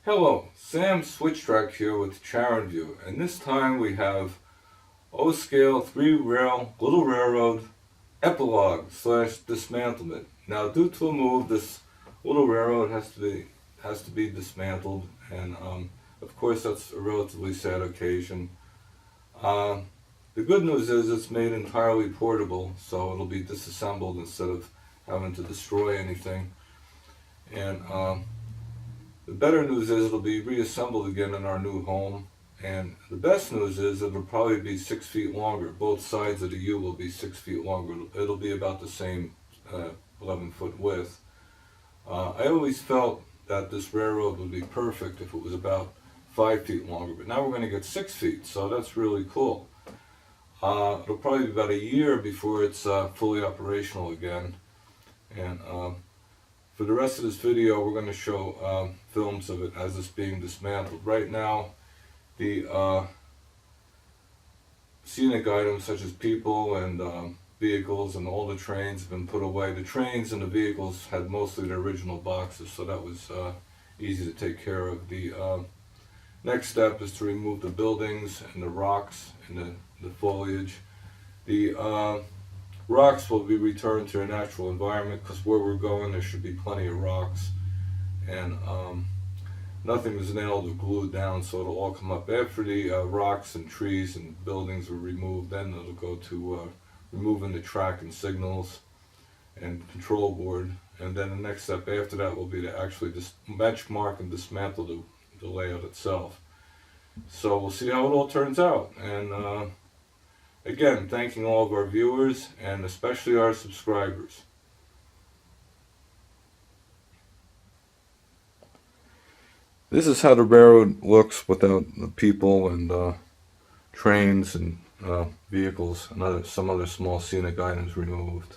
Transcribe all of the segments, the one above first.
Hello, Sam Switchtrack here with Charon View, and this time we have O-scale 3-rail Little Railroad Epilogue slash Dismantlement. Now, due to a move, this little railroad has to be dismantled, and of course that's a relatively sad occasion. Uh, the good news is it's made entirely portable, so it'll be disassembled instead of having to destroy anything. And the better news is it'll be reassembled again in our new home. And the best news is it'll probably be 6 feet longer. Both sides of the U will be 6 feet longer. It'll be about the same 11-foot width. I always felt that this railroad would be perfect if it was about 5 feet longer, but now we're going to get 6 feet, so that's really cool. It'll probably be about a year before it's fully operational again. And for the rest of this video, we're going to show films of it as it's being dismantled. Right now, the scenic items such as people and vehicles and all the trains have been put away. The trains and the vehicles had mostly the original boxes, so that was easy to take care of. The next step is to remove the buildings and the rocks and the foliage. The rocks will be returned to their natural environment because where we're going there should be plenty of rocks, and nothing was nailed or glued down, so it'll all come up after the rocks and trees and buildings are removed. Then it'll go to removing the track and signals and control board, and then the next step after that will be to actually just benchmark and dismantle the layout itself. So we'll see how it all turns out, and again, thanking all of our viewers and especially our subscribers. This is how the railroad looks without the people and trains and vehicles and some other small scenic items removed.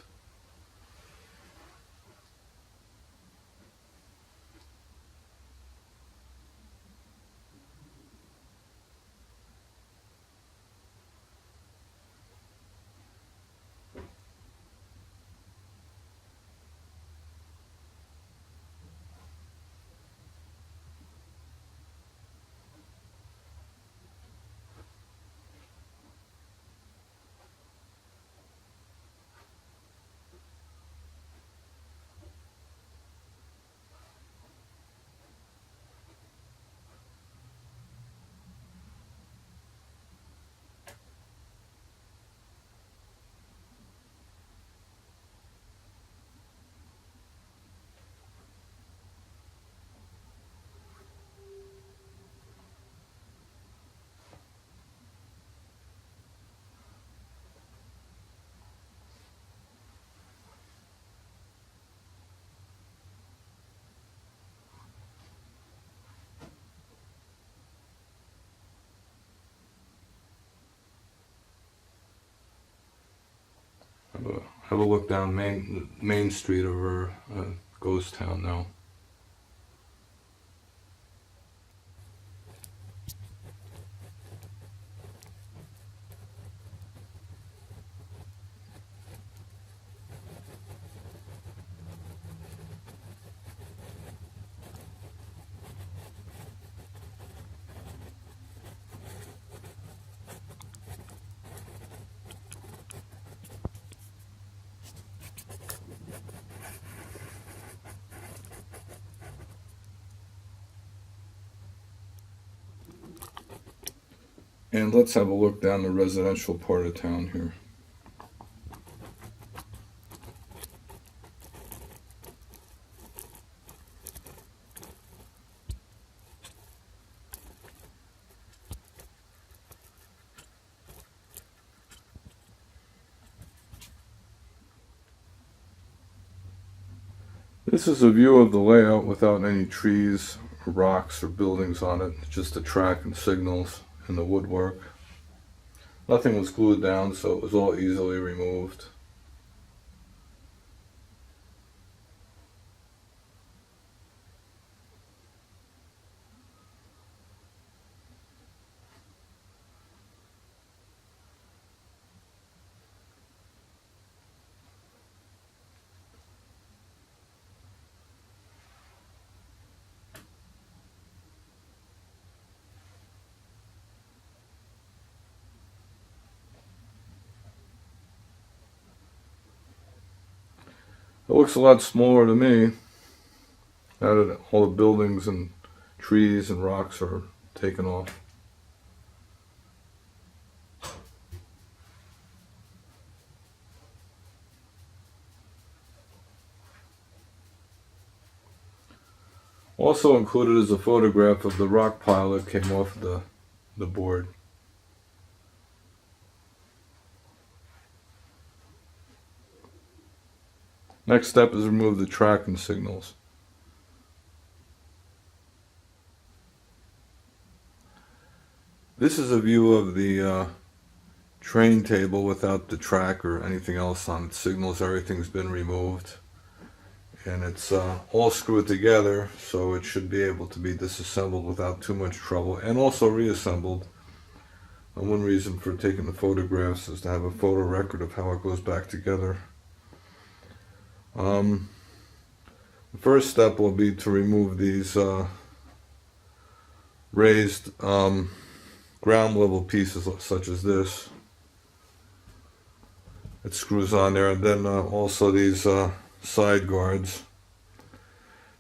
Have a look down Main Street of our ghost town now. And let's have a look down the residential part of town here. This is a view of the layout without any trees or rocks or buildings on it, just the track and signals and the woodwork. Nothing was glued down, so it was all easily removed. It looks a lot smaller to me now that all the buildings and trees and rocks are taken off. Also included is a photograph of the rock pile that came off the board. Next step is remove the tracking signals. This is a view of the train table without the track or anything else on it. Signals, everything's been removed. And it's all screwed together, so it should be able to be disassembled without too much trouble, and also reassembled. And one reason for taking the photographs is to have a photo record of how it goes back together. The first step will be to remove these raised ground level pieces such as this. It screws on there, and then also these side guards.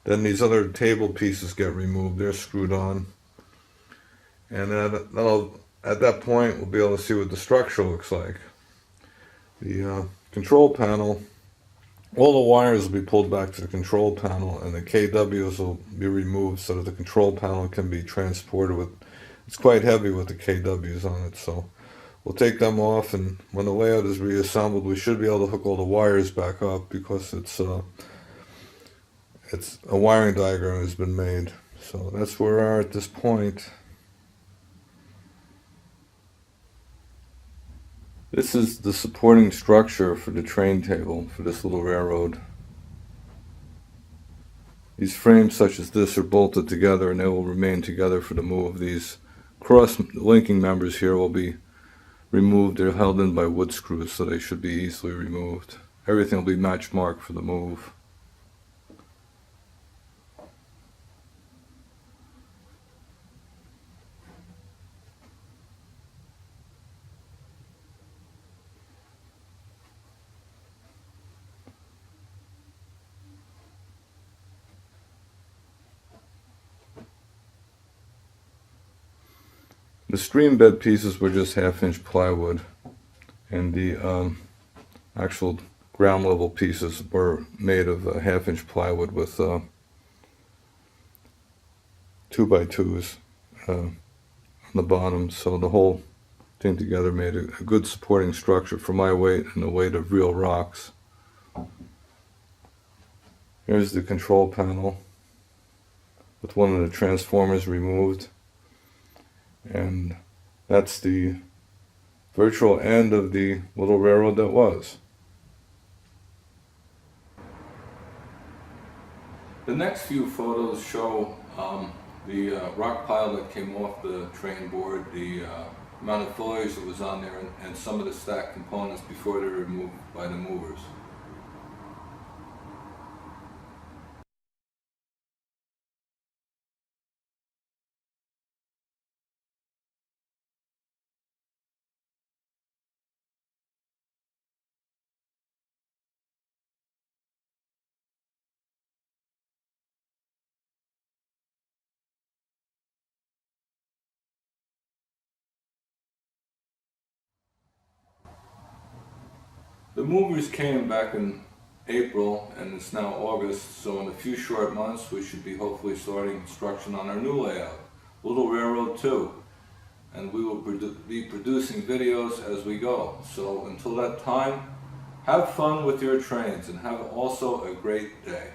Then these other table pieces get removed. They're screwed on, and then at that point we'll be able to see what the structure looks like. The control panel, all the wires will be pulled back to the control panel, and the KWs will be removed so that the control panel can be transported with. It's quite heavy with the KWs on it, so we'll take them off, and when the layout is reassembled, we should be able to hook all the wires back up because it's a wiring diagram has been made. So that's where we are at this point. This is the supporting structure for the train table for this little railroad. These frames such as this are bolted together, and they will remain together for the move. These cross-linking members here will be removed. They're held in by wood screws, so they should be easily removed. Everything will be match marked for the move. The stream bed pieces were just 1/2-inch plywood, and the actual ground level pieces were made of 1/2-inch plywood with 2x2s on the bottom, so the whole thing together made a good supporting structure for my weight and the weight of real rocks. Here's the control panel with one of the transformers removed. And that's the virtual end of the little railroad that was. The next few photos show the rock pile that came off the train board, the amount of foliage that was on there, and some of the stacked components before they were removed by the movers. The movers came back in April, and it's now August, so in a few short months we should be hopefully starting construction on our new layout, Little Railroad 2. And we will be producing videos as we go. So until that time, have fun with your trains and have also a great day.